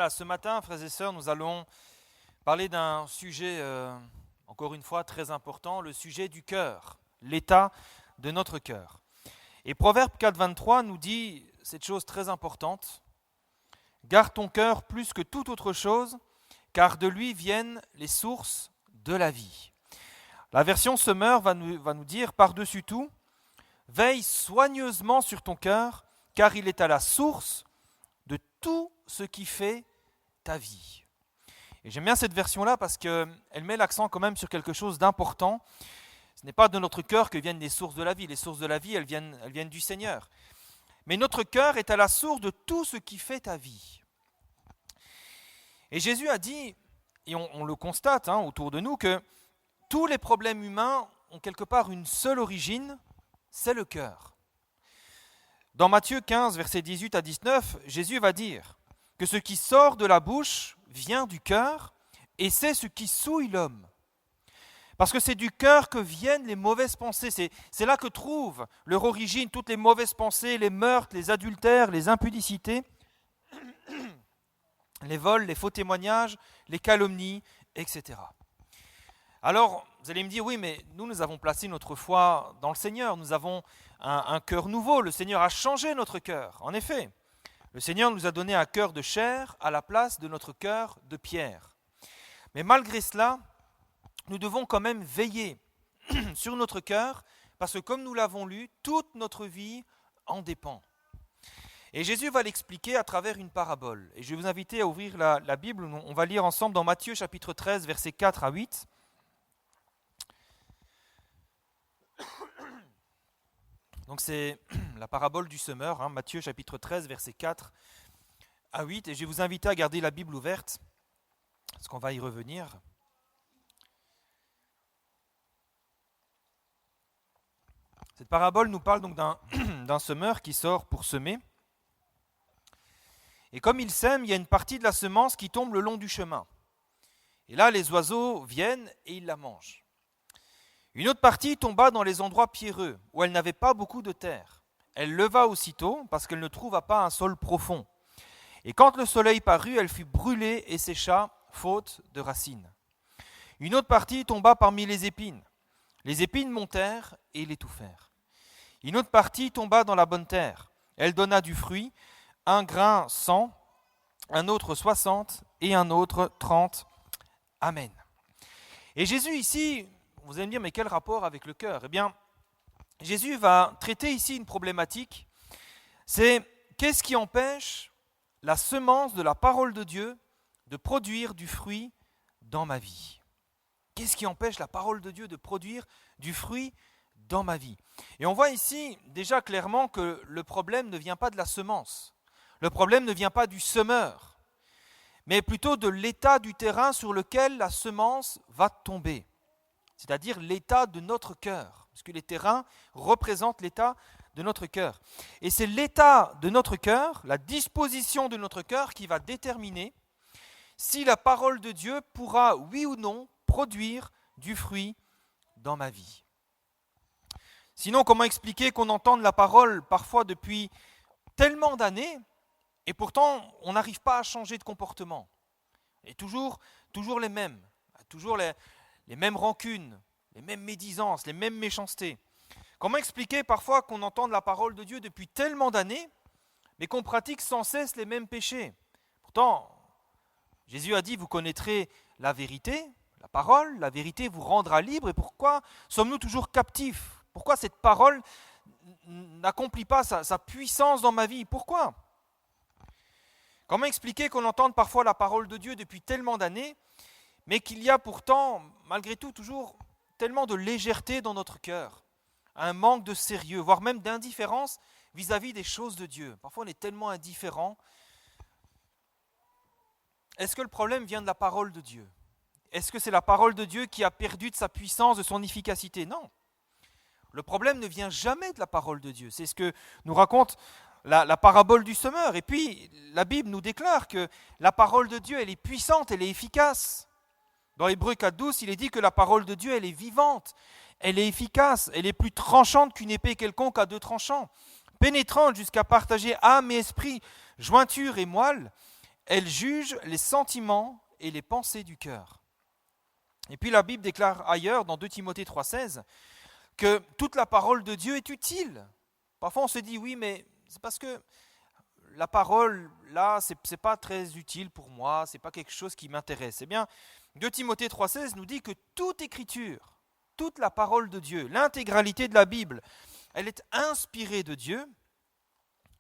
Voilà, ce matin, frères et sœurs, nous allons parler d'un sujet, encore une fois, très important, le sujet du cœur, l'état de notre cœur. Et Proverbe 4, 23 nous dit cette chose très importante, « Garde ton cœur plus que toute autre chose, car de lui viennent les sources de la vie. » La version Semeur va nous dire par-dessus tout, « Veille soigneusement sur ton cœur, car il est à la source de tout ce qui fait ta vie. » Et j'aime bien cette version-là parce qu'elle met l'accent quand même sur quelque chose d'important. Ce n'est pas de notre cœur que viennent les sources de la vie. Les sources de la vie, elles viennent du Seigneur. Mais notre cœur est à la source de tout ce qui fait ta vie. Et Jésus a dit, et on le constate autour de nous, que tous les problèmes humains ont quelque part une seule origine, c'est le cœur. Dans Matthieu 15, versets 18 à 19, Jésus va dire que ce qui sort de la bouche vient du cœur et c'est ce qui souille l'homme. Parce que c'est du cœur que viennent les mauvaises pensées. C'est là que trouvent leur origine toutes les mauvaises pensées, les meurtres, les adultères, les impudicités, les vols, les faux témoignages, les calomnies, etc. Alors, vous allez me dire, oui, mais nous avons placé notre foi dans le Seigneur. Nous avons un cœur nouveau. Le Seigneur a changé notre cœur. En effet, le Seigneur nous a donné un cœur de chair à la place de notre cœur de pierre. Mais malgré cela, nous devons quand même veiller sur notre cœur, parce que comme nous l'avons lu, toute notre vie en dépend. Et Jésus va l'expliquer à travers une parabole. Et je vais vous inviter à ouvrir la Bible. On va lire ensemble dans Matthieu chapitre 13, versets 4 à 8. Donc c'est la parabole du semeur, Matthieu chapitre 13, versets 4 à 8. Et je vais vous inviter à garder la Bible ouverte, parce qu'on va y revenir. Cette parabole nous parle donc d'un semeur qui sort pour semer. Et comme il sème, il y a une partie de la semence qui tombe le long du chemin. Et là, les oiseaux viennent et ils la mangent. Une autre partie tomba dans les endroits pierreux, où elle n'avait pas beaucoup de terre. Elle leva aussitôt, parce qu'elle ne trouva pas un sol profond. Et quand le soleil parut, elle fut brûlée et sécha, faute de racines. Une autre partie tomba parmi les épines. Les épines montèrent et l'étouffèrent. Une autre partie tomba dans la bonne terre. Elle donna du fruit, un grain 100, un autre 60 et un autre 30. Amen. Et Jésus ici, vous allez me dire, mais quel rapport avec le cœur ? Eh bien, Jésus va traiter ici une problématique. C'est qu'est-ce qui empêche la semence de la parole de Dieu de produire du fruit dans ma vie ? Qu'est-ce qui empêche la parole de Dieu de produire du fruit dans ma vie ? Et on voit ici déjà clairement que le problème ne vient pas de la semence. Le problème ne vient pas du semeur, mais plutôt de l'état du terrain sur lequel la semence va tomber. C'est-à-dire l'état de notre cœur, parce que les terrains représentent l'état de notre cœur. Et c'est l'état de notre cœur, la disposition de notre cœur qui va déterminer si la parole de Dieu pourra, oui ou non, produire du fruit dans ma vie. Sinon, comment expliquer qu'on entende la parole parfois depuis tellement d'années et pourtant on n'arrive pas à changer de comportement ? Et toujours les mêmes, toujours les mêmes rancunes, les mêmes médisances, les mêmes méchancetés. Comment expliquer parfois qu'on entende la parole de Dieu depuis tellement d'années, mais qu'on pratique sans cesse les mêmes péchés ? Pourtant, Jésus a dit, vous connaîtrez la vérité, la parole, la vérité vous rendra libre. Et pourquoi sommes-nous toujours captifs ? Pourquoi cette parole n'accomplit pas sa puissance dans ma vie ? Pourquoi ? Comment expliquer qu'on entende parfois la parole de Dieu depuis tellement d'années, mais qu'il y a pourtant, malgré tout, toujours tellement de légèreté dans notre cœur, un manque de sérieux, voire même d'indifférence vis-à-vis des choses de Dieu. Parfois, on est tellement indifférent. Est-ce que le problème vient de la parole de Dieu ? Est-ce que c'est la parole de Dieu qui a perdu de sa puissance, de son efficacité ? Non. Le problème ne vient jamais de la parole de Dieu. C'est ce que nous raconte la parabole du semeur. Et puis, la Bible nous déclare que la parole de Dieu, elle est puissante, elle est efficace. Dans Hébreux 4.12, il est dit que la parole de Dieu, elle est vivante, elle est efficace, elle est plus tranchante qu'une épée quelconque à 2 tranchants, pénétrante jusqu'à partager âme et esprit, jointure et moelle. Elle juge les sentiments et les pensées du cœur. Et puis la Bible déclare ailleurs, dans 2 Timothée 3,16, que toute la parole de Dieu est utile. Parfois on se dit, oui, mais c'est parce que la parole, là, c'est pas très utile pour moi, c'est pas quelque chose qui m'intéresse. Eh bien, 2 Timothée 3,16 nous dit que toute écriture, toute la parole de Dieu, l'intégralité de la Bible, elle est inspirée de Dieu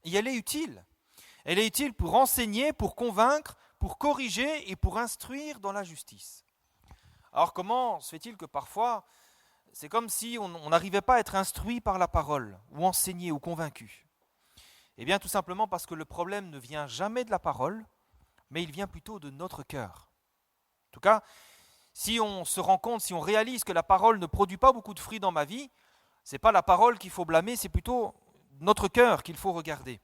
et elle est utile. Elle est utile pour enseigner, pour convaincre, pour corriger et pour instruire dans la justice. Alors comment se fait-il que parfois, c'est comme si on n'arrivait pas à être instruit par la parole, ou enseigné, ou convaincu? Eh bien tout simplement parce que le problème ne vient jamais de la parole, mais il vient plutôt de notre cœur. En tout cas, si on se rend compte, si on réalise que la parole ne produit pas beaucoup de fruits dans ma vie, ce n'est pas la parole qu'il faut blâmer, c'est plutôt notre cœur qu'il faut regarder.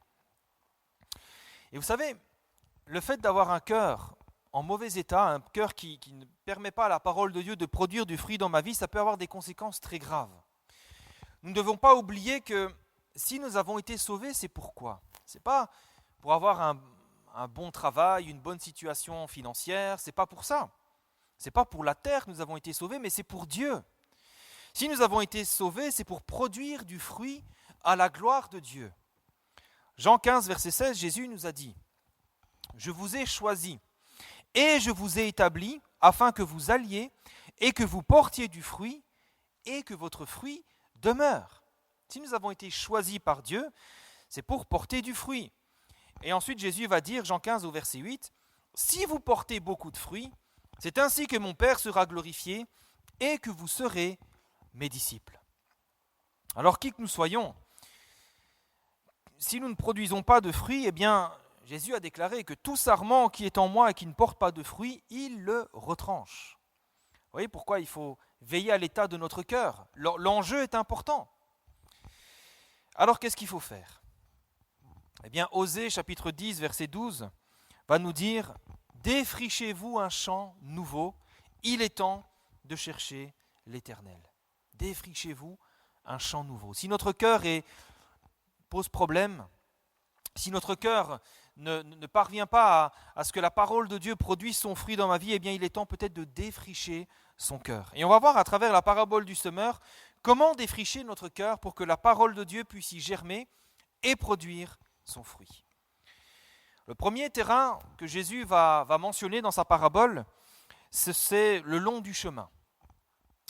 Et vous savez, le fait d'avoir un cœur en mauvais état, un cœur qui ne permet pas à la parole de Dieu de produire du fruit dans ma vie, ça peut avoir des conséquences très graves. Nous ne devons pas oublier que si nous avons été sauvés, c'est pourquoi? Ce n'est pas pour avoir un bon travail, une bonne situation financière, ce n'est pas pour ça. Ce n'est pas pour la terre que nous avons été sauvés, mais c'est pour Dieu. Si nous avons été sauvés, c'est pour produire du fruit à la gloire de Dieu. Jean 15, verset 16, Jésus nous a dit « Je vous ai choisis et je vous ai établis afin que vous alliez et que vous portiez du fruit et que votre fruit demeure. » Si nous avons été choisis par Dieu, c'est pour porter du fruit. Et ensuite Jésus va dire, Jean 15 au verset 8, « Si vous portez beaucoup de fruits, c'est ainsi que mon Père sera glorifié et que vous serez mes disciples. » Alors qui que nous soyons, si nous ne produisons pas de fruits, eh bien, Jésus a déclaré que tout sarment qui est en moi et qui ne porte pas de fruits, il le retranche. Vous voyez pourquoi il faut veiller à l'état de notre cœur. L'enjeu est important. Alors qu'est-ce qu'il faut faire? Eh bien, Osée, chapitre 10, verset 12, va nous dire « Défrichez-vous un champ nouveau, il est temps de chercher l'Éternel. » Défrichez-vous un champ nouveau. Si notre cœur pose problème, si notre cœur ne parvient pas à ce que la parole de Dieu produise son fruit dans ma vie, eh bien il est temps peut-être de défricher son cœur. Et on va voir à travers la parabole du semeur comment défricher notre cœur pour que la parole de Dieu puisse y germer et produire son fruit. Le premier terrain que Jésus va mentionner dans sa parabole, c'est le long du chemin.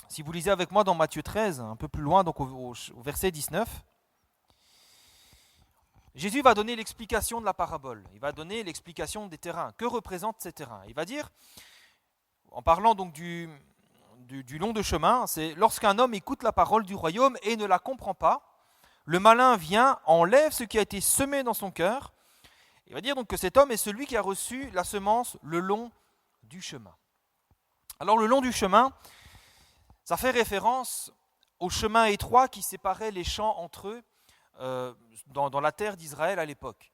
Si vous lisez avec moi dans Matthieu 13, un peu plus loin, donc au verset 19, Jésus va donner l'explication de la parabole. Il va donner l'explication des terrains. Que représentent ces terrains? Il va dire, en parlant donc du long de chemin, c'est lorsqu'un homme écoute la parole du royaume et ne la comprend pas, le malin vient, enlève ce qui a été semé dans son cœur. Il va dire donc que cet homme est celui qui a reçu la semence le long du chemin. Alors le long du chemin, ça fait référence au chemin étroit qui séparait les champs entre eux dans la terre d'Israël à l'époque.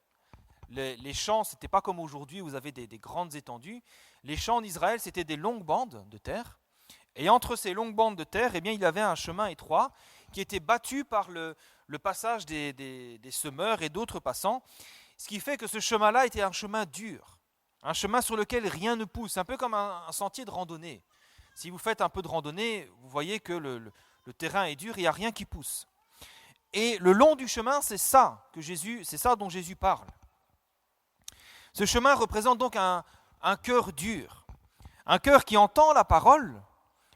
Les champs, ce n'était pas comme aujourd'hui où vous avez des grandes étendues. Les champs d'Israël, c'était des longues bandes de terre. Et entre ces longues bandes de terre, eh bien, il y avait un chemin étroit qui était battu par le passage des semeurs et d'autres passants. Ce qui fait que ce chemin-là était un chemin dur, un chemin sur lequel rien ne pousse, un peu comme un sentier de randonnée. Si vous faites un peu de randonnée, vous voyez que le terrain est dur, il n'y a rien qui pousse. Et le long du chemin, c'est ça dont Jésus parle. Ce chemin représente donc un cœur dur, un cœur qui entend la parole,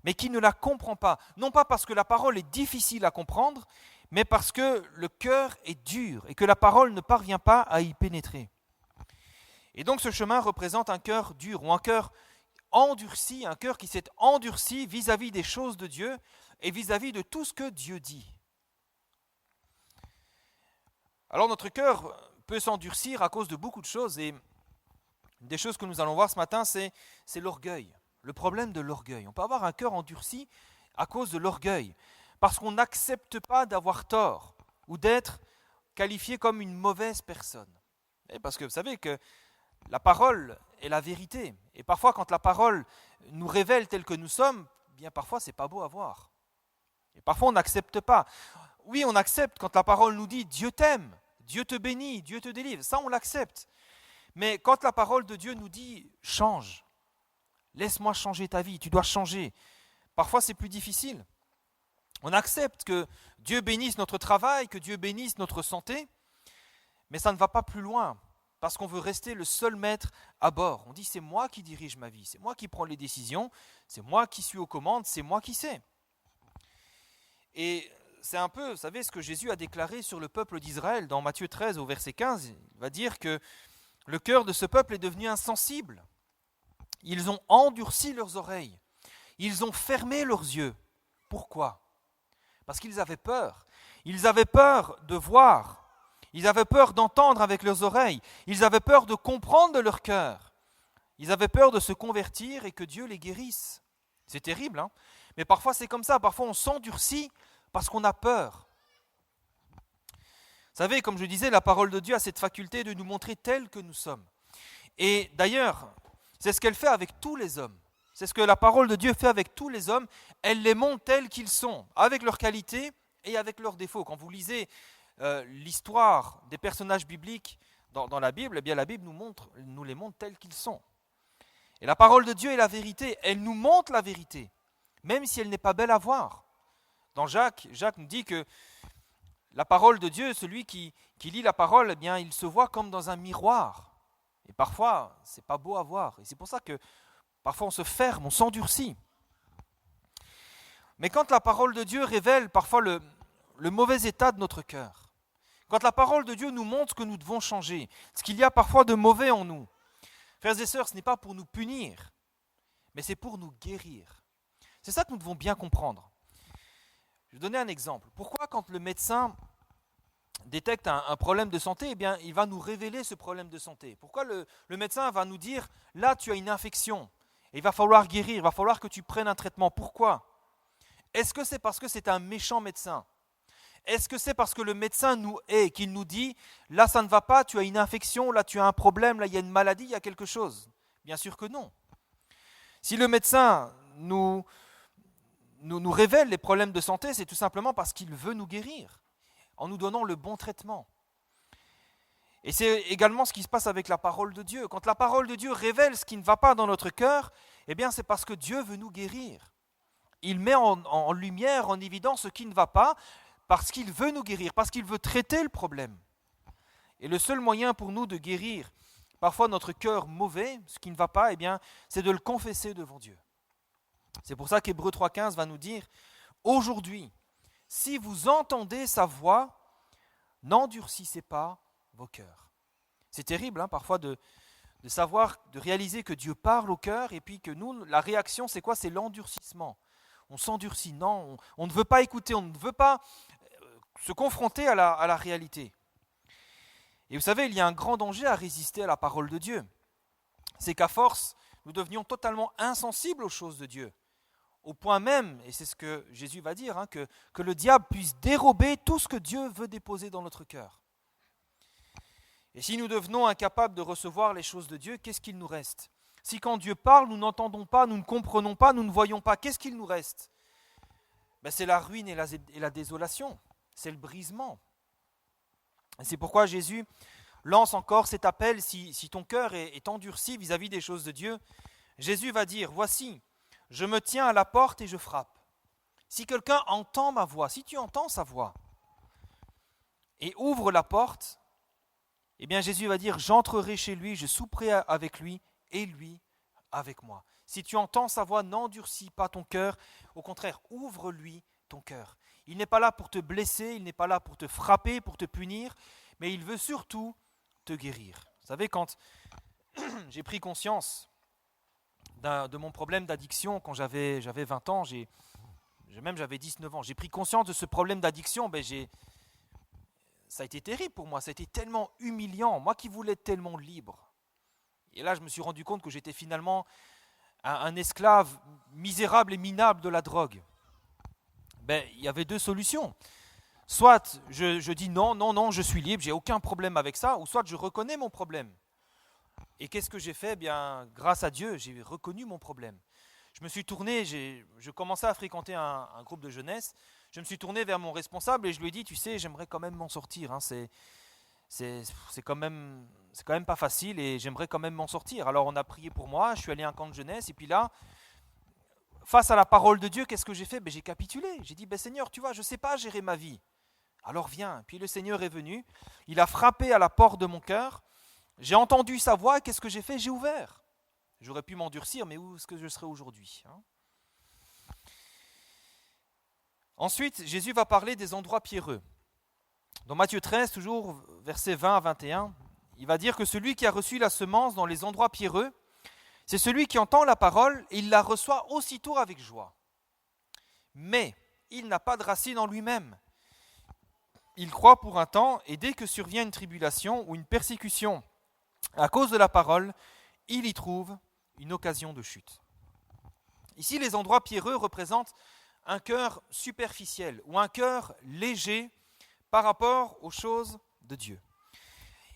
mais qui ne la comprend pas. Non pas parce que la parole est difficile à comprendre, mais parce que le cœur est dur et que la parole ne parvient pas à y pénétrer. Et donc ce chemin représente un cœur dur ou un cœur endurci, un cœur qui s'est endurci vis-à-vis des choses de Dieu et vis-à-vis de tout ce que Dieu dit. Alors notre cœur peut s'endurcir à cause de beaucoup de choses et une des choses que nous allons voir ce matin, c'est l'orgueil, le problème de l'orgueil. On peut avoir un cœur endurci à cause de l'orgueil, parce qu'on n'accepte pas d'avoir tort ou d'être qualifié comme une mauvaise personne. Et parce que vous savez que la parole est la vérité. Et parfois, quand la parole nous révèle tel que nous sommes, bien parfois, c'est pas beau à voir. Et parfois, on n'accepte pas. Oui, on accepte quand la parole nous dit « Dieu t'aime, Dieu te bénit, Dieu te délivre ». Ça, on l'accepte. Mais quand la parole de Dieu nous dit « change », laisse-moi changer ta vie, tu dois changer. Parfois c'est plus difficile. On accepte que Dieu bénisse notre travail, que Dieu bénisse notre santé, mais ça ne va pas plus loin, parce qu'on veut rester le seul maître à bord. On dit c'est moi qui dirige ma vie, c'est moi qui prends les décisions, c'est moi qui suis aux commandes, c'est moi qui sais. Et c'est un peu, vous savez, ce que Jésus a déclaré sur le peuple d'Israël dans Matthieu 13 au verset 15. Il va dire que le cœur de ce peuple est devenu insensible. Ils ont endurci leurs oreilles. Ils ont fermé leurs yeux. Pourquoi ? Parce qu'ils avaient peur. Ils avaient peur de voir. Ils avaient peur d'entendre avec leurs oreilles. Ils avaient peur de comprendre de leur cœur. Ils avaient peur de se convertir et que Dieu les guérisse. C'est terrible, hein ? Mais parfois c'est comme ça. Parfois on s'endurcit parce qu'on a peur. Vous savez, comme je disais, la parole de Dieu a cette faculté de nous montrer tels que nous sommes. Et d'ailleurs, c'est ce qu'elle fait avec tous les hommes. C'est ce que la parole de Dieu fait avec tous les hommes. Elle les montre tels qu'ils sont, avec leurs qualités et avec leurs défauts. Quand vous lisez l'histoire des personnages bibliques dans la Bible, eh bien la Bible nous les montre tels qu'ils sont. Et la parole de Dieu est la vérité. Elle nous montre la vérité, même si elle n'est pas belle à voir. Dans Jacques nous dit que la parole de Dieu, celui qui lit la parole, eh bien, il se voit comme dans un miroir. Et parfois, ce n'est pas beau à voir. Et c'est pour ça que parfois on se ferme, on s'endurcit. Mais quand la parole de Dieu révèle parfois le mauvais état de notre cœur, quand la parole de Dieu nous montre que nous devons changer, ce qu'il y a parfois de mauvais en nous, frères et sœurs, ce n'est pas pour nous punir, mais c'est pour nous guérir. C'est ça que nous devons bien comprendre. Je vais donner un exemple. Pourquoi quand le médecin détecte un problème de santé, eh bien, il va nous révéler ce problème de santé? Pourquoi le médecin va nous dire, là tu as une infection, et il va falloir guérir, il va falloir que tu prennes un traitement? Pourquoi? Est-ce que c'est parce que c'est un méchant médecin? Est-ce que c'est parce que le médecin nous hait, qu'il nous dit, là ça ne va pas, tu as une infection, là tu as un problème, là il y a une maladie, il y a quelque chose? Bien sûr que non. Si le médecin nous révèle les problèmes de santé, c'est tout simplement parce qu'il veut nous guérir, en nous donnant le bon traitement. Et c'est également ce qui se passe avec la parole de Dieu. Quand la parole de Dieu révèle ce qui ne va pas dans notre cœur, eh bien c'est parce que Dieu veut nous guérir. Il met en lumière, en évidence ce qui ne va pas, parce qu'il veut nous guérir, parce qu'il veut traiter le problème. Et le seul moyen pour nous de guérir parfois notre cœur mauvais, ce qui ne va pas, eh bien, c'est de le confesser devant Dieu. C'est pour ça qu'Hébreux 3,15 va nous dire « Aujourd'hui, si vous entendez sa voix, n'endurcissez pas vos cœurs. » C'est terrible hein, parfois de savoir, de réaliser que Dieu parle au cœur et puis que nous, la réaction c'est quoi? C'est l'endurcissement. On s'endurcit, non, on ne veut pas écouter, on ne veut pas se confronter à la réalité. Et vous savez, il y a un grand danger à résister à la parole de Dieu. C'est qu'à force, nous devenions totalement insensibles aux choses de Dieu. Au point même, et c'est ce que Jésus va dire, hein, que le diable puisse dérober tout ce que Dieu veut déposer dans notre cœur. Et si nous devenons incapables de recevoir les choses de Dieu, qu'est-ce qu'il nous reste? Si quand Dieu parle, nous n'entendons pas, nous ne comprenons pas, nous ne voyons pas, qu'est-ce qu'il nous reste? C'est la ruine et la désolation, c'est le brisement. Et c'est pourquoi Jésus lance encore cet appel, si ton cœur est endurci vis-à-vis des choses de Dieu, Jésus va dire, voici, je me tiens à la porte et je frappe. Si quelqu'un entend ma voix, si tu entends sa voix, et ouvre la porte, eh bien Jésus va dire, j'entrerai chez lui, je souperai avec lui, et lui avec moi. Si tu entends sa voix, n'endurcis pas ton cœur, au contraire, ouvre-lui ton cœur. Il n'est pas là pour te blesser, il n'est pas là pour te frapper, pour te punir, mais il veut surtout te guérir. Vous savez, quand j'ai pris conscience de mon problème d'addiction, quand j'avais 20 ans, j'avais 19 ans, j'ai pris conscience de ce problème d'addiction, ça a été terrible pour moi, ça a été tellement humiliant, moi qui voulais être tellement libre. Et là, je me suis rendu compte que j'étais finalement un esclave misérable et minable de la drogue. Il y avait deux solutions. Soit je dis non, je suis libre, j'ai aucun problème avec ça, ou soit je reconnais mon problème. Et qu'est-ce que j'ai fait? Grâce à Dieu, j'ai reconnu mon problème. Je me suis tourné, je commençais à fréquenter un groupe de jeunesse, je me suis tourné vers mon responsable et je lui ai dit, tu sais, j'aimerais quand même m'en sortir, hein, c'est quand même pas facile et j'aimerais quand même m'en sortir. Alors on a prié pour moi, je suis allé à un camp de jeunesse et puis là, face à la parole de Dieu, qu'est-ce que j'ai fait? J'ai capitulé. J'ai dit, Seigneur, tu vois, je ne sais pas gérer ma vie. Alors viens. Puis le Seigneur est venu, il a frappé à la porte de mon cœur, j'ai entendu sa voix, qu'est-ce que j'ai fait? J'ai ouvert. J'aurais pu m'endurcir, mais où est-ce que je serais aujourd'hui, hein? Ensuite, Jésus va parler des endroits pierreux. Dans Matthieu 13, toujours versets 20 à 21, il va dire que celui qui a reçu la semence dans les endroits pierreux, c'est celui qui entend la parole et il la reçoit aussitôt avec joie. Mais il n'a pas de racine en lui-même. Il croit pour un temps et dès que survient une tribulation ou une persécution à cause de la parole, il y trouve une occasion de chute. Ici, les endroits pierreux représentent un cœur superficiel ou un cœur léger par rapport aux choses de Dieu.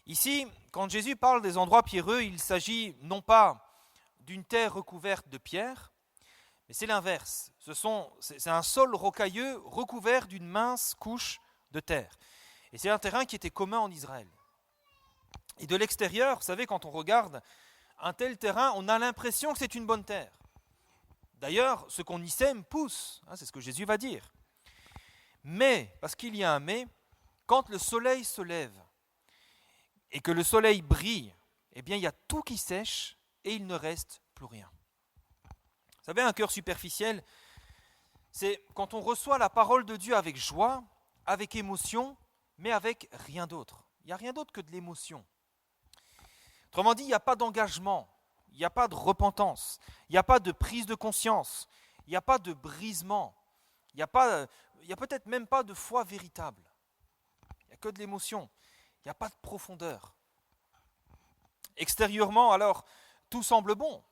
Ici, quand Jésus parle des endroits pierreux, il s'agit non pas d'une terre recouverte de pierres, mais c'est l'inverse. C'est un sol rocailleux recouvert d'une mince couche de terre. Et c'est un terrain qui était commun en Israël. Et de l'extérieur, vous savez, quand on regarde un tel terrain, on a l'impression que c'est une bonne terre. D'ailleurs, ce qu'on y sème pousse, c'est ce que Jésus va dire. Mais, parce qu'il y a un mais, quand le soleil se lève et que le soleil brille, eh bien il y a tout qui sèche et il ne reste plus rien. Vous savez, un cœur superficiel, c'est quand on reçoit la parole de Dieu avec joie, avec émotion, mais avec rien d'autre. Il n'y a rien d'autre que de l'émotion. Autrement dit, il n'y a pas d'engagement, il n'y a pas de repentance, il n'y a pas de prise de conscience, il n'y a pas de brisement, il n'y a peut-être même pas de foi véritable. Il n'y a que de l'émotion, il n'y a pas de profondeur. Extérieurement, alors, tout semble bon.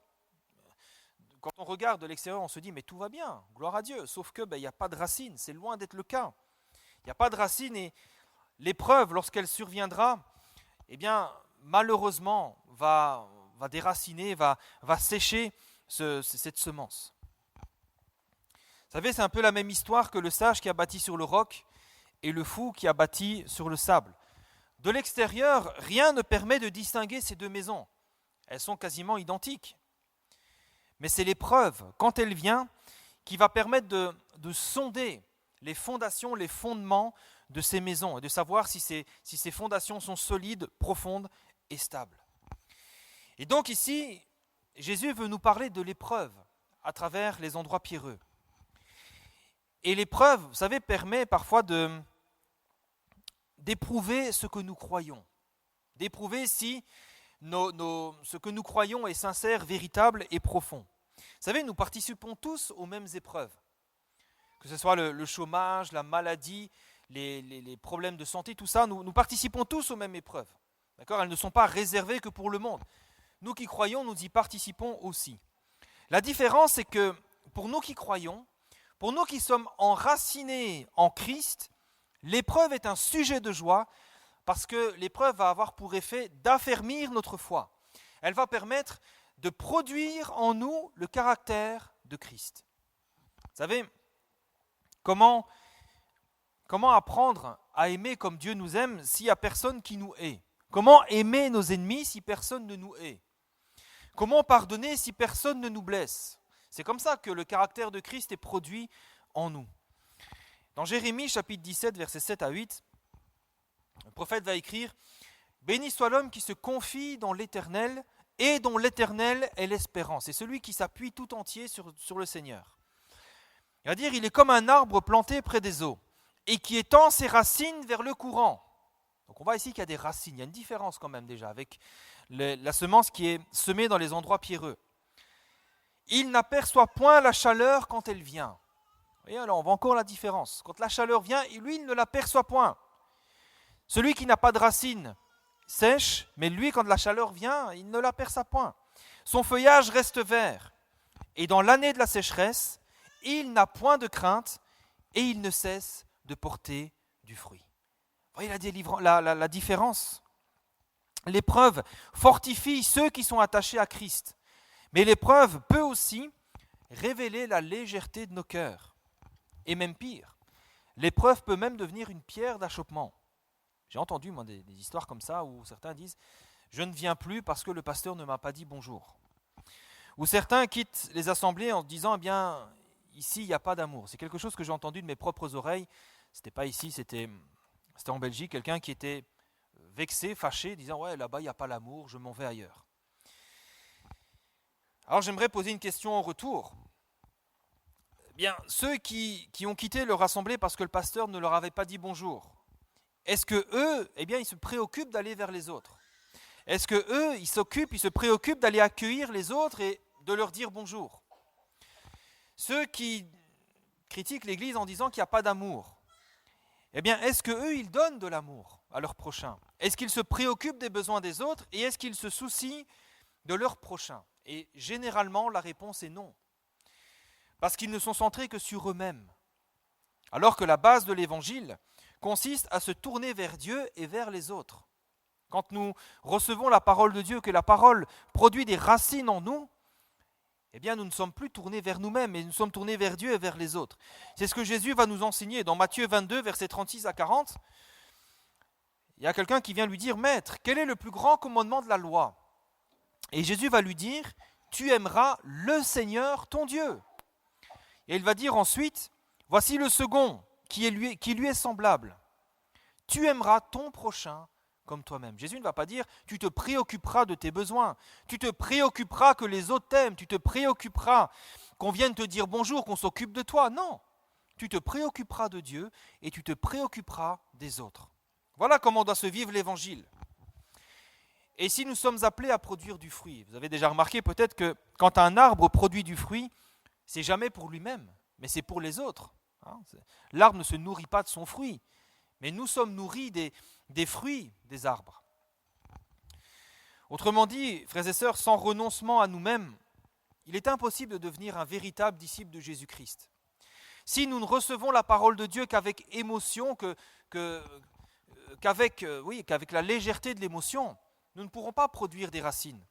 Quand on regarde de l'extérieur, on se dit, mais tout va bien, gloire à Dieu, sauf que il n'y a pas de racine, c'est loin d'être le cas. Il n'y a pas de racine et l'épreuve, lorsqu'elle surviendra, eh bien, malheureusement, va déraciner, va sécher cette semence. Vous savez, c'est un peu la même histoire que le sage qui a bâti sur le roc et le fou qui a bâti sur le sable. De l'extérieur, rien ne permet de distinguer ces deux maisons. Elles sont quasiment identiques. Mais c'est l'épreuve, quand elle vient, qui va permettre de sonder les fondations, les fondements de ces maisons et de savoir si ces fondations sont solides, profondes et stables. Et donc ici, Jésus veut nous parler de l'épreuve à travers les endroits pierreux. Et l'épreuve, vous savez, permet parfois d'éprouver ce que nous croyons, d'éprouver si ce que nous croyons est sincère, véritable et profond. Vous savez, nous participons tous aux mêmes épreuves, que ce soit le chômage, la maladie, les problèmes de santé, tout ça, nous participons tous aux mêmes épreuves. D'accord ? Elles ne sont pas réservées que pour le monde. Nous qui croyons, nous y participons aussi. La différence, c'est que pour nous qui croyons, pour nous qui sommes enracinés en Christ, l'épreuve est un sujet de joie parce que l'épreuve va avoir pour effet d'affermir notre foi. Elle va permettre de produire en nous le caractère de Christ. Vous savez, comment apprendre à aimer comme Dieu nous aime s'il n'y a personne qui nous hait? Comment aimer nos ennemis si personne ne nous hait? Comment pardonner si personne ne nous blesse? C'est comme ça que le caractère de Christ est produit en nous. Dans Jérémie chapitre 17, versets 7 à 8, le prophète va écrire « Béni soit l'homme qui se confie dans l'Éternel et dont l'Éternel est l'espérance. » C'est celui qui s'appuie tout entier sur le Seigneur. Il va dire « Il est comme un arbre planté près des eaux et qui étend ses racines vers le courant. » Donc on voit ici qu'il y a des racines, il y a une différence quand même déjà avec la semence qui est semée dans les endroits pierreux. Il n'aperçoit point la chaleur quand elle vient. Vous voyez, alors on voit encore la différence. Quand la chaleur vient, lui, il ne l'aperçoit point. Celui qui n'a pas de racines sèche, mais lui, quand la chaleur vient, il ne l'aperçoit point. Son feuillage reste vert. Et dans l'année de la sécheresse, il n'a point de crainte et il ne cesse de porter du fruit. Vous voyez la différence. L'épreuve fortifie ceux qui sont attachés à Christ. Mais l'épreuve peut aussi révéler la légèreté de nos cœurs. Et même pire, l'épreuve peut même devenir une pierre d'achoppement. J'ai entendu moi, des histoires comme ça où certains disent « Je ne viens plus parce que le pasteur ne m'a pas dit bonjour ». Ou certains quittent les assemblées en disant « Eh bien, ici, il n'y a pas d'amour ». C'est quelque chose que j'ai entendu de mes propres oreilles. Ce n'était pas ici, c'était en Belgique. Quelqu'un qui était vexé, fâché, disant « Ouais, là-bas, il n'y a pas l'amour, je m'en vais ailleurs ». Alors j'aimerais poser une question en retour. Eh bien, ceux qui ont quitté leur assemblée parce que le pasteur ne leur avait pas dit bonjour, est-ce que eux, eh bien, ils se préoccupent d'aller vers les autres? Est-ce que eux, ils se préoccupent d'aller accueillir les autres et de leur dire bonjour? Ceux qui critiquent l'Église en disant qu'il n'y a pas d'amour, eh bien, est-ce que eux, ils donnent de l'amour à leur prochain? Est-ce qu'ils se préoccupent des besoins des autres et est-ce qu'ils se soucient de leur prochain? Et généralement, la réponse est non. Parce qu'ils ne sont centrés que sur eux-mêmes. Alors que la base de l'Évangile consiste à se tourner vers Dieu et vers les autres. Quand nous recevons la parole de Dieu, que la parole produit des racines en nous, eh bien nous ne sommes plus tournés vers nous-mêmes, mais nous sommes tournés vers Dieu et vers les autres. C'est ce que Jésus va nous enseigner dans Matthieu 22, versets 36 à 40. Il y a quelqu'un qui vient lui dire « Maître, quel est le plus grand commandement de la loi ?» Et Jésus va lui dire « Tu aimeras le Seigneur, ton Dieu. » Et il va dire ensuite « Voici le second, qui lui est semblable. Tu aimeras ton prochain comme toi-même. » Jésus ne va pas dire « Tu te préoccuperas de tes besoins, tu te préoccuperas que les autres t'aiment, tu te préoccuperas qu'on vienne te dire bonjour, qu'on s'occupe de toi. » Non, tu te préoccuperas de Dieu et tu te préoccuperas des autres. Voilà comment doit se vivre l'Évangile. Et si nous sommes appelés à produire du fruit, vous avez déjà remarqué peut-être que quand un arbre produit du fruit, c'est jamais pour lui-même, mais c'est pour les autres. L'arbre ne se nourrit pas de son fruit, mais nous sommes nourris des fruits des arbres. Autrement dit, frères et sœurs, sans renoncement à nous-mêmes, il est impossible de devenir un véritable disciple de Jésus-Christ. Si nous ne recevons la parole de Dieu qu'avec émotion, qu'avec la légèreté de l'émotion, nous ne pourrons pas produire des racines.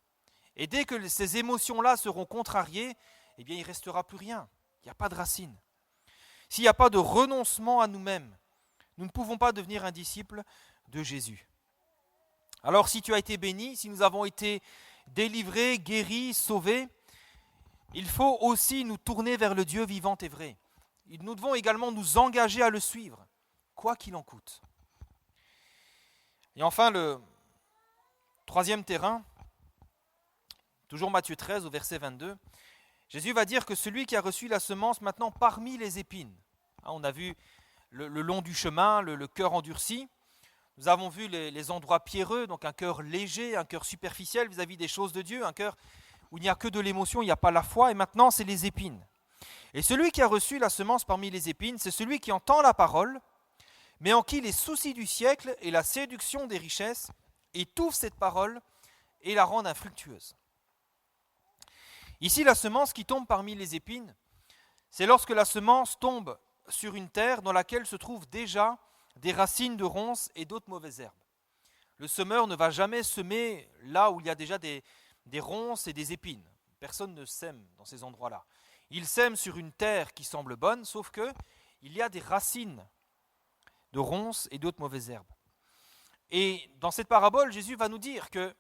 Et dès que ces émotions-là seront contrariées, eh bien il ne restera plus rien. Il n'y a pas de racines. S'il n'y a pas de renoncement à nous-mêmes, nous ne pouvons pas devenir un disciple de Jésus. Alors si tu as été béni, si nous avons été délivrés, guéris, sauvés, il faut aussi nous tourner vers le Dieu vivant et vrai. Nous devons également nous engager à le suivre, quoi qu'il en coûte. Et enfin, le troisième terrain, toujours Matthieu 13 au verset 22, Jésus va dire que celui qui a reçu la semence maintenant parmi les épines, on a vu le long du chemin, le cœur endurci, nous avons vu les endroits pierreux, donc un cœur léger, un cœur superficiel vis-à-vis des choses de Dieu, un cœur où il n'y a que de l'émotion, il n'y a pas la foi, et maintenant c'est les épines. Et celui qui a reçu la semence parmi les épines, c'est celui qui entend la parole, mais en qui les soucis du siècle et la séduction des richesses étouffent cette parole et la rendent infructueuse. Ici, la semence qui tombe parmi les épines, c'est lorsque la semence tombe sur une terre dans laquelle se trouvent déjà des racines de ronces et d'autres mauvaises herbes. Le semeur ne va jamais semer là où il y a déjà des ronces et des épines. Personne ne sème dans ces endroits-là. Il sème sur une terre qui semble bonne, sauf qu'il y a des racines de ronces et d'autres mauvaises herbes. Et dans cette parabole, Jésus va nous dire que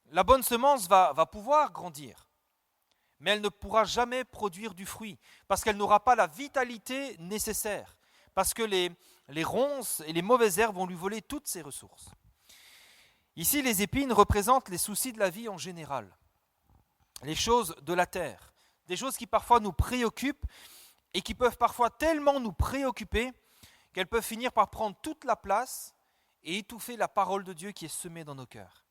la bonne semence va pouvoir grandir, mais elle ne pourra jamais produire du fruit, parce qu'elle n'aura pas la vitalité nécessaire, parce que les ronces et les mauvaises herbes vont lui voler toutes ses ressources. Ici, les épines représentent les soucis de la vie en général, les choses de la terre, des choses qui parfois nous préoccupent et qui peuvent parfois tellement nous préoccuper qu'elles peuvent finir par prendre toute la place et étouffer la parole de Dieu qui est semée dans nos cœurs.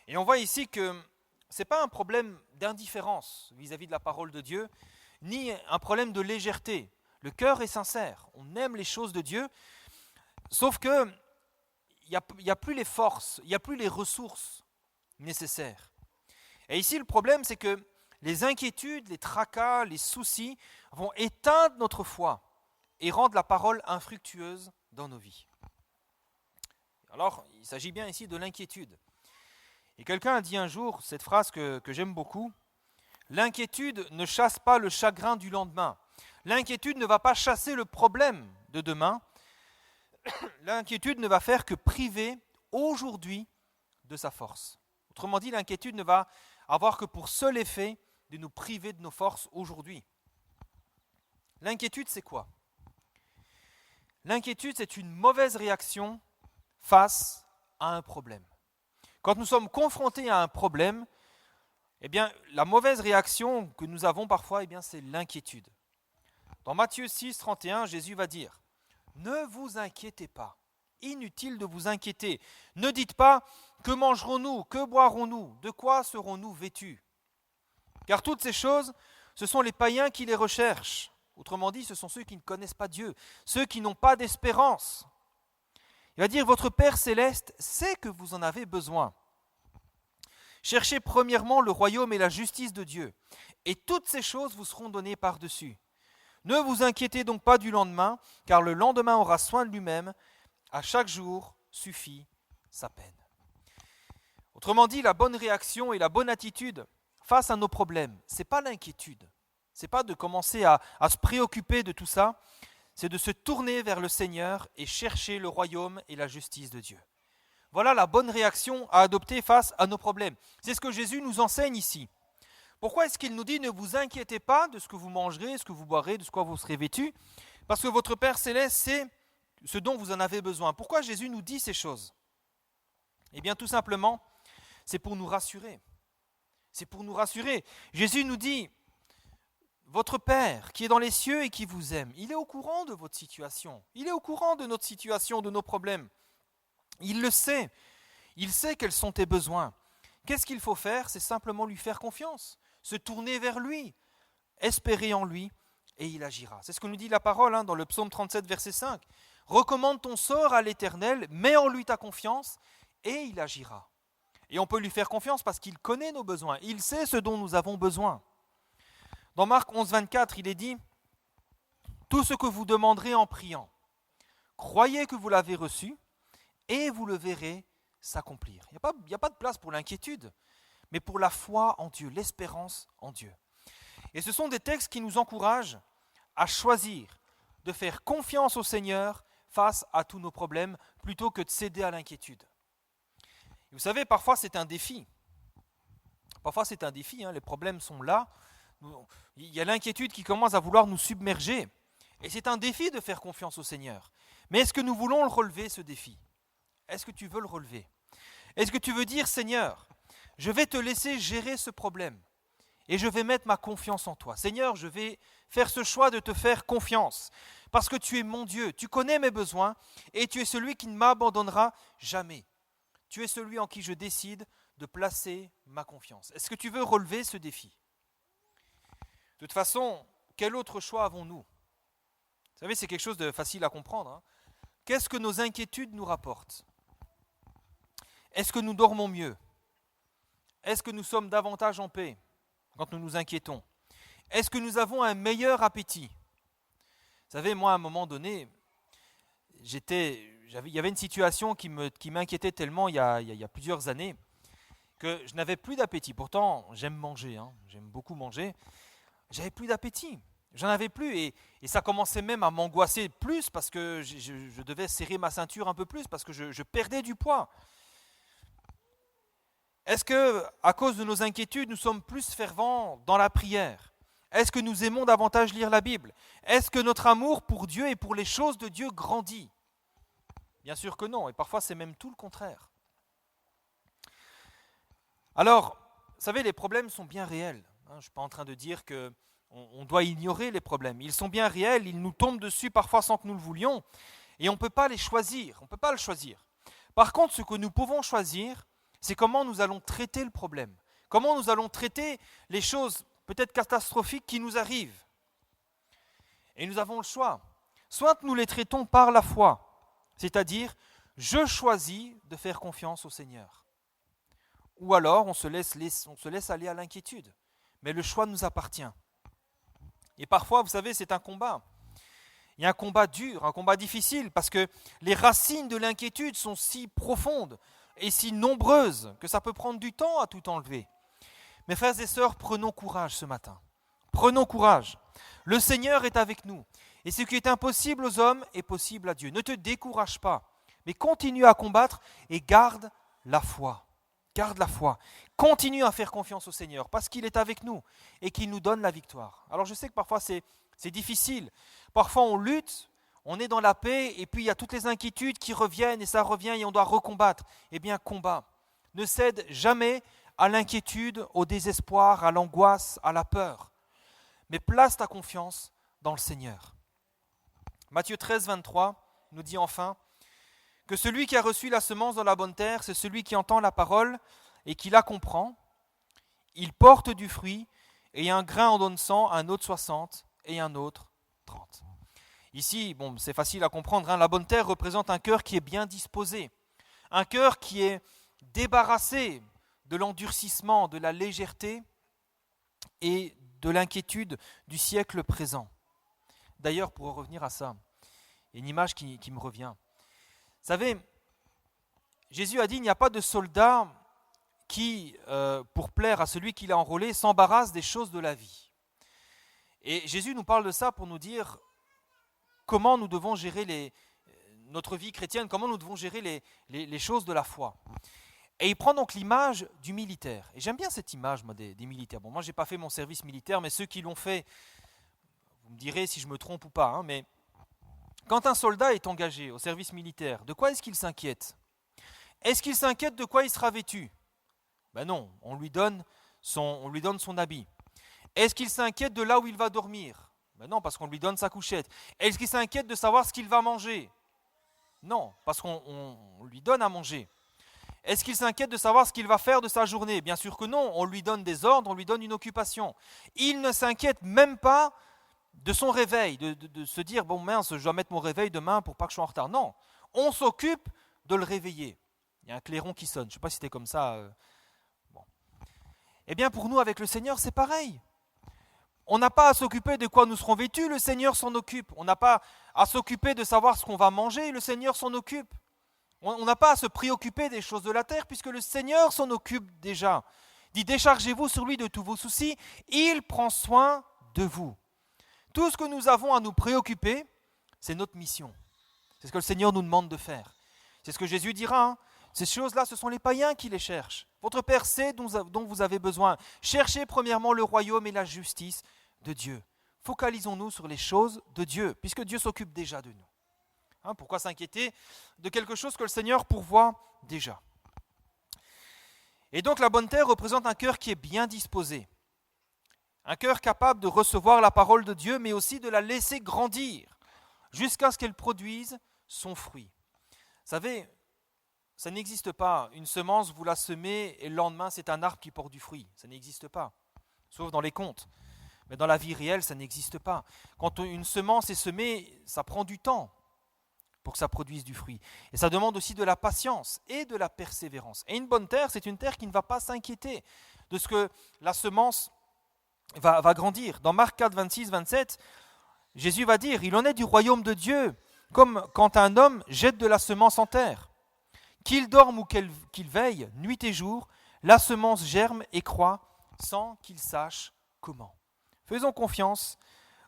Et on voit ici que ce n'est pas un problème d'indifférence vis-à-vis de la parole de Dieu, ni un problème de légèreté. Le cœur est sincère, on aime les choses de Dieu, sauf que il n'y a plus les forces, il n'y a plus les ressources nécessaires. Et ici, le problème, c'est que les inquiétudes, les tracas, les soucis vont éteindre notre foi et rendre la parole infructueuse dans nos vies. Alors, il s'agit bien ici de l'inquiétude. Et quelqu'un a dit un jour cette phrase que j'aime beaucoup, « L'inquiétude ne chasse pas le chagrin du lendemain. L'inquiétude ne va pas chasser le problème de demain, l'inquiétude ne va faire que priver aujourd'hui de sa force. Autrement dit, l'inquiétude ne va avoir que pour seul effet de nous priver de nos forces aujourd'hui. L'inquiétude, c'est quoi? L'inquiétude, c'est une mauvaise réaction face à un problème. Quand nous sommes confrontés à un problème, eh bien, la mauvaise réaction que nous avons parfois, eh bien, c'est l'inquiétude. Dans Matthieu 6, 31, Jésus va dire « Ne vous inquiétez pas, inutile de vous inquiéter. Ne dites pas « Que mangerons-nous? Que boirons-nous? De quoi serons-nous vêtus ?» Car toutes ces choses, ce sont les païens qui les recherchent. Autrement dit, ce sont ceux qui ne connaissent pas Dieu, ceux qui n'ont pas d'espérance. Il va dire « Votre Père céleste sait que vous en avez besoin. Cherchez premièrement le royaume et la justice de Dieu, et toutes ces choses vous seront données par-dessus. Ne vous inquiétez donc pas du lendemain, car le lendemain aura soin de lui-même. À chaque jour suffit sa peine. » Autrement dit, la bonne réaction et la bonne attitude face à nos problèmes, ce n'est pas l'inquiétude. Ce n'est pas de commencer à se préoccuper de tout ça, c'est de se tourner vers le Seigneur et chercher le royaume et la justice de Dieu. Voilà la bonne réaction à adopter face à nos problèmes. C'est ce que Jésus nous enseigne ici. Pourquoi est-ce qu'il nous dit « Ne vous inquiétez pas de ce que vous mangerez, ce que vous boirez, de ce quoi vous serez vêtus » Parce que votre Père céleste sait ce dont vous en avez besoin. Pourquoi Jésus nous dit ces choses? Eh bien tout simplement, c'est pour nous rassurer. C'est pour nous rassurer. Jésus nous dit « Votre Père qui est dans les cieux et qui vous aime, il est au courant de votre situation. Il est au courant de notre situation, de nos problèmes. Il le sait. Il sait quels sont tes besoins. Qu'est-ce qu'il faut faire? C'est simplement lui faire confiance, se tourner vers lui, espérer en lui, et il agira. C'est ce que nous dit la parole dans le psaume 37, verset 5. « Recommande ton sort à l'Éternel, mets en lui ta confiance, et il agira. » Et on peut lui faire confiance parce qu'il connaît nos besoins, il sait ce dont nous avons besoin. Dans Marc 11, 24, il est dit « Tout ce que vous demanderez en priant, croyez que vous l'avez reçu, et vous le verrez s'accomplir. » Il n'y a pas de place pour l'inquiétude, mais pour la foi en Dieu, l'espérance en Dieu. Et ce sont des textes qui nous encouragent à choisir de faire confiance au Seigneur face à tous nos problèmes, plutôt que de céder à l'inquiétude. Et vous savez, parfois c'est un défi. Parfois c'est un défi, les problèmes sont là. Il y a l'inquiétude qui commence à vouloir nous submerger. Et c'est un défi de faire confiance au Seigneur. Mais est-ce que nous voulons le relever, ce défi? Est-ce que tu veux le relever? Est-ce que tu veux dire, Seigneur, je vais te laisser gérer ce problème et je vais mettre ma confiance en toi. Seigneur, je vais faire ce choix de te faire confiance parce que tu es mon Dieu, tu connais mes besoins et tu es celui qui ne m'abandonnera jamais. Tu es celui en qui je décide de placer ma confiance. Est-ce que tu veux relever ce défi? De toute façon, quel autre choix avons-nous? Vous savez, c'est quelque chose de facile à comprendre. Qu'est-ce que nos inquiétudes nous rapportent? Est-ce que nous dormons mieux? Est-ce que nous sommes davantage en paix quand nous nous inquiétons? Est-ce que nous avons un meilleur appétit? Vous savez, moi, à un moment donné, il y avait une situation qui m'inquiétait tellement il y a plusieurs années que je n'avais plus d'appétit. Pourtant, j'aime manger, j'aime beaucoup manger. J'avais plus d'appétit. J'en avais plus et ça commençait même à m'angoisser plus parce que je devais serrer ma ceinture un peu plus parce que je perdais du poids. Est-ce que, à cause de nos inquiétudes, nous sommes plus fervents dans la prière? Est-ce que nous aimons davantage lire la Bible? Est-ce que notre amour pour Dieu et pour les choses de Dieu grandit? Bien sûr que non, et parfois c'est même tout le contraire. Alors, vous savez, les problèmes sont bien réels. Je ne suis pas en train de dire qu'on doit ignorer les problèmes. Ils sont bien réels, ils nous tombent dessus parfois sans que nous le voulions, et on ne peut pas les choisir, on ne peut pas le choisir. Par contre, ce que nous pouvons choisir, c'est comment nous allons traiter le problème, comment nous allons traiter les choses peut-être catastrophiques qui nous arrivent. Et nous avons le choix. Soit nous les traitons par la foi, c'est-à-dire je choisis de faire confiance au Seigneur. Ou alors on se laisse aller à l'inquiétude. Mais le choix nous appartient. Et parfois, vous savez, c'est un combat. Il y a un combat dur, un combat difficile, parce que les racines de l'inquiétude sont si profondes et si nombreuses que ça peut prendre du temps à tout enlever. Mes frères et sœurs, prenons courage ce matin. Prenons courage. Le Seigneur est avec nous. Et ce qui est impossible aux hommes est possible à Dieu. Ne te décourage pas, mais continue à combattre et garde la foi. Garde la foi. Continue à faire confiance au Seigneur parce qu'il est avec nous et qu'il nous donne la victoire. Alors je sais que parfois c'est difficile. Parfois on lutte, on est dans la paix et puis il y a toutes les inquiétudes qui reviennent et ça revient et on doit recombattre. Eh bien, combat. Ne cède jamais à l'inquiétude, au désespoir, à l'angoisse, à la peur. Mais place ta confiance dans le Seigneur. Matthieu 13, 23 nous dit enfin que celui qui a reçu la semence dans la bonne terre, c'est celui qui entend la parole et qui la comprend. Il porte du fruit et un grain en donne 100, un autre 60 et un autre 30. Ici, c'est facile à comprendre, la bonne terre représente un cœur qui est bien disposé, un cœur qui est débarrassé de l'endurcissement, de la légèreté et de l'inquiétude du siècle présent. D'ailleurs, pour revenir à ça, il y a une image qui me revient. Vous savez, Jésus a dit, il n'y a pas de soldat qui, pour plaire à celui qui l'a enrôlé, s'embarrasse des choses de la vie. Et Jésus nous parle de ça pour nous dire comment nous devons gérer notre vie chrétienne, comment nous devons gérer les choses de la foi. Et il prend donc l'image du militaire. Et j'aime bien cette image, moi, des militaires. Bon, moi, je n'ai pas fait mon service militaire, mais ceux qui l'ont fait, vous me direz si je me trompe ou pas, mais quand un soldat est engagé au service militaire, de quoi est-ce qu'il s'inquiète ? Est-ce qu'il s'inquiète de quoi il sera vêtu ? Ben non, on lui donne son habit. Est-ce qu'il s'inquiète de là où il va dormir ? Ben non, parce qu'on lui donne sa couchette. Est-ce qu'il s'inquiète de savoir ce qu'il va manger ? Non, parce qu'on lui donne à manger. Est-ce qu'il s'inquiète de savoir ce qu'il va faire de sa journée ? Bien sûr que non, on lui donne des ordres, on lui donne une occupation. Il ne s'inquiète même pas de son réveil, de se dire, bon mince, je dois mettre mon réveil demain pour pas que je sois en retard. Non, on s'occupe de le réveiller. Il y a un clairon qui sonne, je ne sais pas si c'était comme ça. Bon. Eh bien pour nous, avec le Seigneur, c'est pareil. On n'a pas à s'occuper de quoi nous serons vêtus, le Seigneur s'en occupe. On n'a pas à s'occuper de savoir ce qu'on va manger, le Seigneur s'en occupe. On n'a pas à se préoccuper des choses de la terre, puisque le Seigneur s'en occupe déjà. Il dit, déchargez-vous sur lui de tous vos soucis, il prend soin de vous. Tout ce que nous avons à nous préoccuper, c'est notre mission. C'est ce que le Seigneur nous demande de faire. C'est ce que Jésus dira. Ces choses-là, ce sont les païens qui les cherchent. Votre Père sait dont vous avez besoin. Cherchez premièrement le royaume et la justice de Dieu. Focalisons-nous sur les choses de Dieu, puisque Dieu s'occupe déjà de nous. Pourquoi s'inquiéter de quelque chose que le Seigneur pourvoit déjà ? Et donc la bonne terre représente un cœur qui est bien disposé. Un cœur capable de recevoir la parole de Dieu, mais aussi de la laisser grandir jusqu'à ce qu'elle produise son fruit. Vous savez, ça n'existe pas. Une semence, vous la semez et le lendemain, c'est un arbre qui porte du fruit. Ça n'existe pas, sauf dans les contes. Mais dans la vie réelle, ça n'existe pas. Quand une semence est semée, ça prend du temps pour que ça produise du fruit. Et ça demande aussi de la patience et de la persévérance. Et une bonne terre, c'est une terre qui ne va pas s'inquiéter de ce que la semence va grandir. Dans Marc 4, 26, 27, Jésus va dire, il en est du royaume de Dieu, comme quand un homme jette de la semence en terre. Qu'il dorme ou qu'il veille, nuit et jour, la semence germe et croît sans qu'il sache comment. Faisons confiance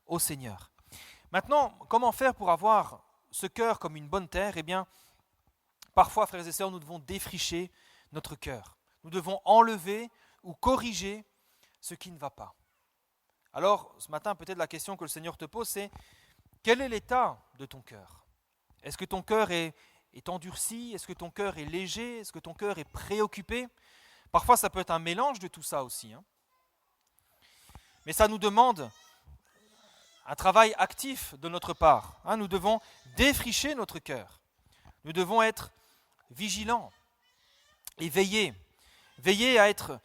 au Seigneur. Maintenant, comment faire pour avoir ce cœur comme une bonne terre ? Eh bien, parfois, frères et sœurs, nous devons défricher notre cœur. Nous devons enlever ou corriger ce qui ne va pas. Alors, ce matin, peut-être la question que le Seigneur te pose, c'est quel est l'état de ton cœur ? Est-ce que ton cœur est endurci ? Est-ce que ton cœur est léger ? Est-ce que ton cœur est préoccupé ? Parfois, ça peut être un mélange de tout ça aussi. Mais ça nous demande un travail actif de notre part. Nous devons défricher notre cœur. Nous devons être vigilants et veiller à être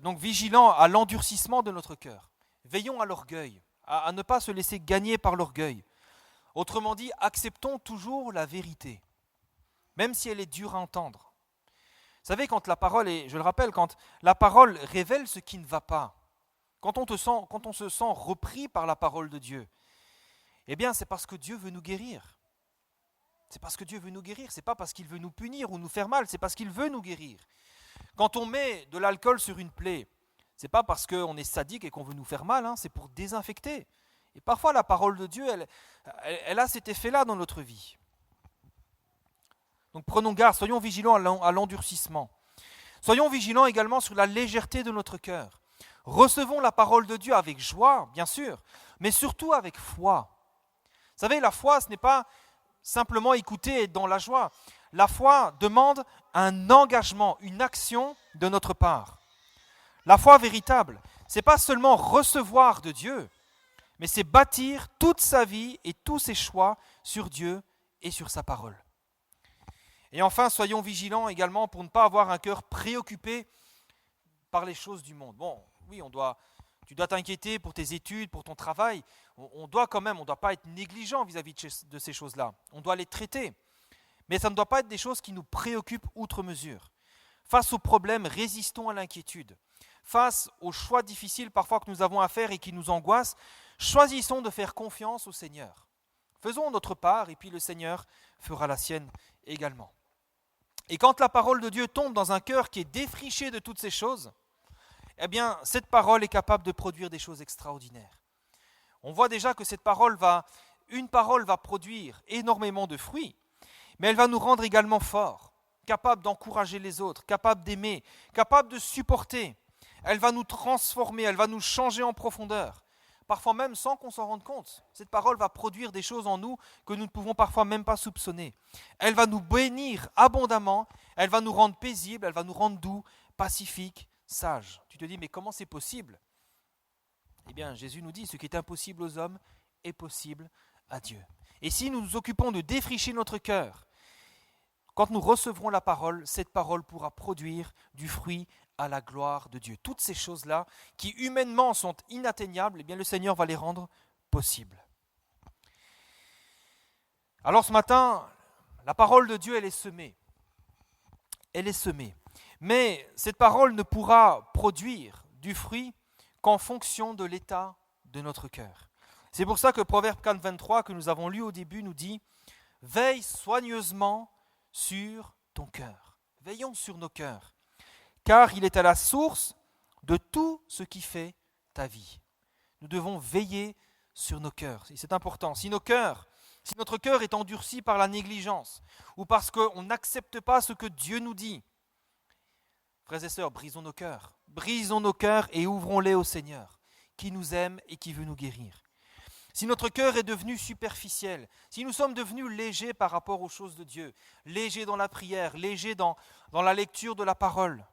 donc vigilants à l'endurcissement de notre cœur. Veillons à l'orgueil, à ne pas se laisser gagner par l'orgueil. Autrement dit, acceptons toujours la vérité, même si elle est dure à entendre. Vous savez, quand la parole je le rappelle, quand la parole révèle ce qui ne va pas, quand on se sent repris par la parole de Dieu, eh bien c'est parce que Dieu veut nous guérir. C'est parce que Dieu veut nous guérir, c'est pas parce qu'il veut nous punir ou nous faire mal, c'est parce qu'il veut nous guérir. Quand on met de l'alcool sur une plaie, c'est pas parce qu'on est sadique et qu'on veut nous faire mal, c'est pour désinfecter. Et parfois, la parole de Dieu, elle a cet effet-là dans notre vie. Donc prenons garde, soyons vigilants à l'endurcissement. Soyons vigilants également sur la légèreté de notre cœur. Recevons la parole de Dieu avec joie, bien sûr, mais surtout avec foi. Vous savez, la foi, ce n'est pas simplement écouter et être dans la joie. La foi demande un engagement, une action de notre part. La foi véritable, ce n'est pas seulement recevoir de Dieu, mais c'est bâtir toute sa vie et tous ses choix sur Dieu et sur sa parole. Et enfin, soyons vigilants également pour ne pas avoir un cœur préoccupé par les choses du monde. Bon, oui, tu dois t'inquiéter pour tes études, pour ton travail. On doit pas être négligent vis-à-vis de ces choses-là. On doit les traiter. Mais ça ne doit pas être des choses qui nous préoccupent outre mesure. Face aux problèmes, résistons à l'inquiétude. Face aux choix difficiles parfois que nous avons à faire et qui nous angoissent, choisissons de faire confiance au Seigneur. Faisons notre part et puis le Seigneur fera la sienne également. Et quand la parole de Dieu tombe dans un cœur qui est défriché de toutes ces choses, eh bien, cette parole est capable de produire des choses extraordinaires. On voit déjà que une parole va produire énormément de fruits, mais elle va nous rendre également forts, capables d'encourager les autres, capables d'aimer, capables de supporter. Elle va nous transformer, elle va nous changer en profondeur. Parfois même sans qu'on s'en rende compte. Cette parole va produire des choses en nous que nous ne pouvons parfois même pas soupçonner. Elle va nous bénir abondamment, elle va nous rendre paisibles, elle va nous rendre doux, pacifiques, sages. Tu te dis, mais comment c'est possible ? Eh bien, Jésus nous dit, ce qui est impossible aux hommes est possible à Dieu. Et si nous nous occupons de défricher notre cœur, quand nous recevrons la parole, cette parole pourra produire du fruit à la gloire de Dieu. Toutes ces choses-là, qui humainement sont inatteignables, eh bien le Seigneur va les rendre possibles. Alors ce matin, la parole de Dieu, elle est semée. Elle est semée. Mais cette parole ne pourra produire du fruit qu'en fonction de l'état de notre cœur. C'est pour ça que Proverbe 4, 23, que nous avons lu au début, nous dit « Veille soigneusement sur ton cœur. » Veillons sur nos cœurs. Car il est à la source de tout ce qui fait ta vie. Nous devons veiller sur nos cœurs. Et c'est important. Si notre cœur est endurci par la négligence ou parce qu'on n'accepte pas ce que Dieu nous dit, frères et sœurs, brisons nos cœurs. Brisons nos cœurs et ouvrons-les au Seigneur, qui nous aime et qui veut nous guérir. Si notre cœur est devenu superficiel, si nous sommes devenus légers par rapport aux choses de Dieu, légers dans la prière, légers dans la lecture de la parole,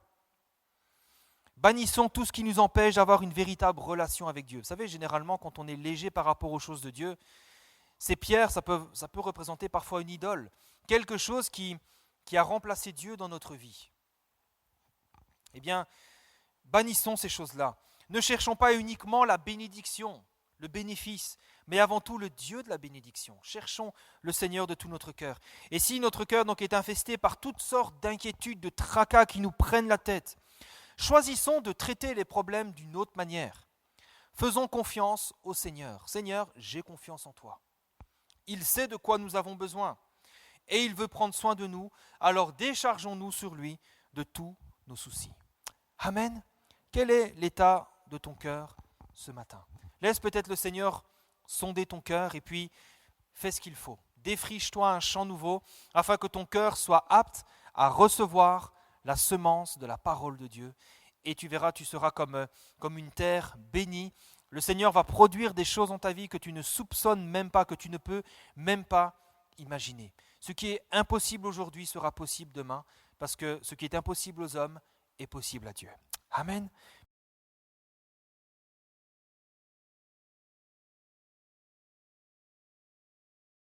bannissons tout ce qui nous empêche d'avoir une véritable relation avec Dieu. Vous savez, généralement, quand on est léger par rapport aux choses de Dieu, ces pierres, ça peut représenter parfois une idole, quelque chose qui a remplacé Dieu dans notre vie. Eh bien, bannissons ces choses-là. Ne cherchons pas uniquement la bénédiction, le bénéfice, mais avant tout le Dieu de la bénédiction. Cherchons le Seigneur de tout notre cœur. Et si notre cœur donc est infesté par toutes sortes d'inquiétudes, de tracas qui nous prennent la tête, choisissons de traiter les problèmes d'une autre manière. Faisons confiance au Seigneur. Seigneur, j'ai confiance en toi. Il sait de quoi nous avons besoin et il veut prendre soin de nous, alors déchargeons-nous sur lui de tous nos soucis. Amen. Quel est l'état de ton cœur ce matin ? Laisse peut-être le Seigneur sonder ton cœur et puis fais ce qu'il faut. Défriche-toi un champ nouveau afin que ton cœur soit apte à recevoir la semence de la parole de Dieu. Et tu verras, tu seras comme une terre bénie. Le Seigneur va produire des choses dans ta vie que tu ne soupçonnes même pas, que tu ne peux même pas imaginer. Ce qui est impossible aujourd'hui sera possible demain, parce que ce qui est impossible aux hommes est possible à Dieu. Amen.